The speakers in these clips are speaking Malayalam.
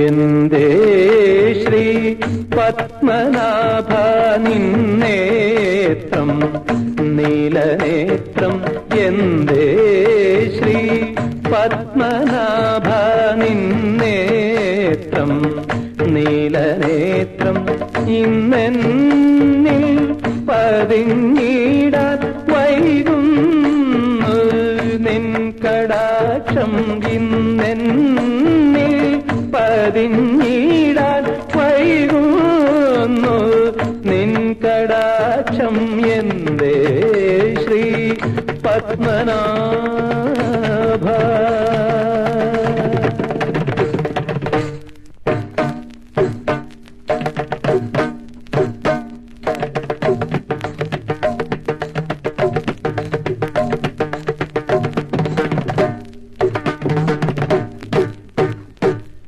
എന്തേ ശ്രീ പത്മനാഭ നിന്നേത്രം നീലനേത്രം എന്തേ ശ്രീ പത്മനാഭ നിന്നേത്രം നീലനേത്രം ഇന്നെന്നിൽ പതിഞ്ഞിടാൻ വൈകുന്നു നിൻ കടാക്ഷം ഇന്നെന്നിൽ പതിഞ്ഞിടാൻ വൈകുന്നു നിൻ കടാക്ഷം എന്തേ ശ്രീ പത്മനാഭ.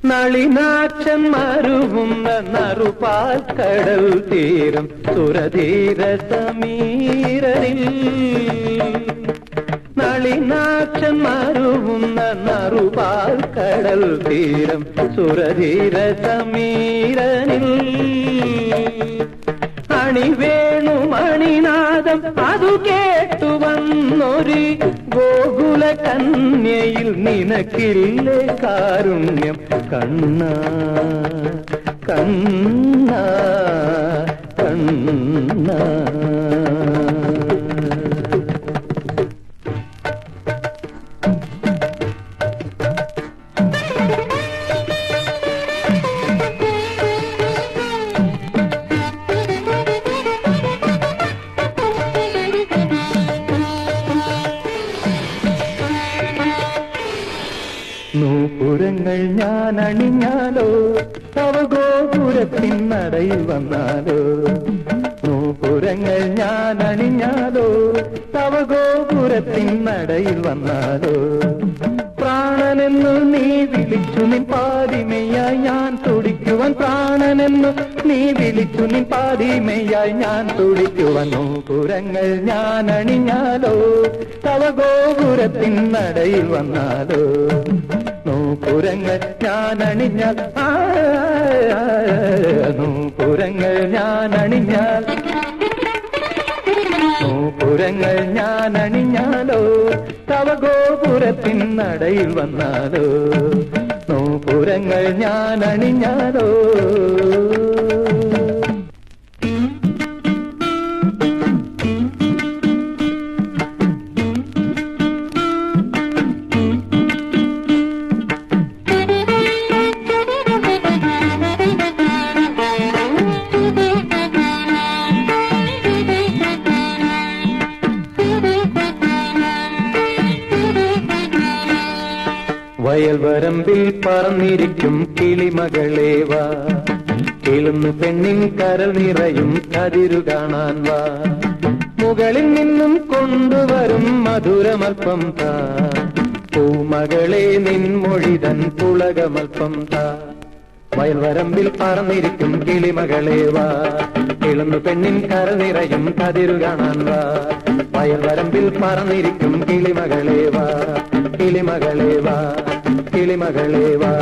നളിനാക്ഷൻ മരുവുന്ന നറുപാൽ കടൽ തീരം സുരധീര സമീരനിൽ നളിനാക്ഷൻ മരുവുന്ന നറുപാൽ കടൽ തീരം സുരധീര സമീരനിൽ അണിവേണു മണിനാദം അതു കേട്ടു വന്നൊരു ഗോകുല കന്യയിൽ നിനക്കില്ലേ കാരുണ്യം കണ്ണ കണ്ണ കണ്ണ. നൂപുരങ്ങൾ ഞാൻ അണിഞ്ഞാലോ തവ ഗോപുരത്തിൻ നടയിൽ വന്നാലോ നൂപുരങ്ങൾ ഞാൻ അണിഞ്ഞാലോ തവ ഗോപുരത്തിൻ നടയിൽ വന്നാലോ പ്രാണനെന്നു നീ വിളിച്ചു നിൻ പാതിമയായി ഞാൻ തുടിക്കുവാൻ പ്രാണനെന്നു നീ വിളിച്ചു നിൻ പാതിമയായി ഞാൻ തുടിക്കുവാൻ നൂപുരങ്ങൾ ഞാൻ അണിഞ്ഞാലോ തവ ഗോപുരത്തിൻ നടയിൽ വന്നാലോ നൂപുരങ്ങൾ ഞാൻ അണിഞ്ഞാൽ നൂപുരങ്ങൾ ഞാൻ അണിഞ്ഞാൽ നൂപുരങ്ങൾ ഞാൻ അണിഞ്ഞാലോ തവ ഗോപുരത്തിൻ നടയിൽ വന്നാലോ നൂപുരങ്ങൾ ഞാൻ അണിഞ്ഞാലോ. വയൽവരമ്പിൽ പറന്നിരിക്കും കിളിമകളേ വാ കിളുന്നു പെണ്ണിൻ കരൾ നിറയും കതിരു കാണാൻ വാ മുകളിൽ നിന്നും കൊണ്ടുവരും മധുരമൽപ്പം താ പൂമകളെ നിൻമൊഴിതൻ പുളകമൽപ്പം താ. വയൽവരമ്പിൽ പറന്നിരിക്കും കിളിമകളേ വാ കിളുന്നു പെണ്ണിൻ കരൾ നിറയും കതിരു കാണാൻ വാ വയൽവരമ്പിൽ പറന്നിരിക്കും കിളിമകളേ വാ കിളിമകളേ വാ കിളിമകളേ വാ.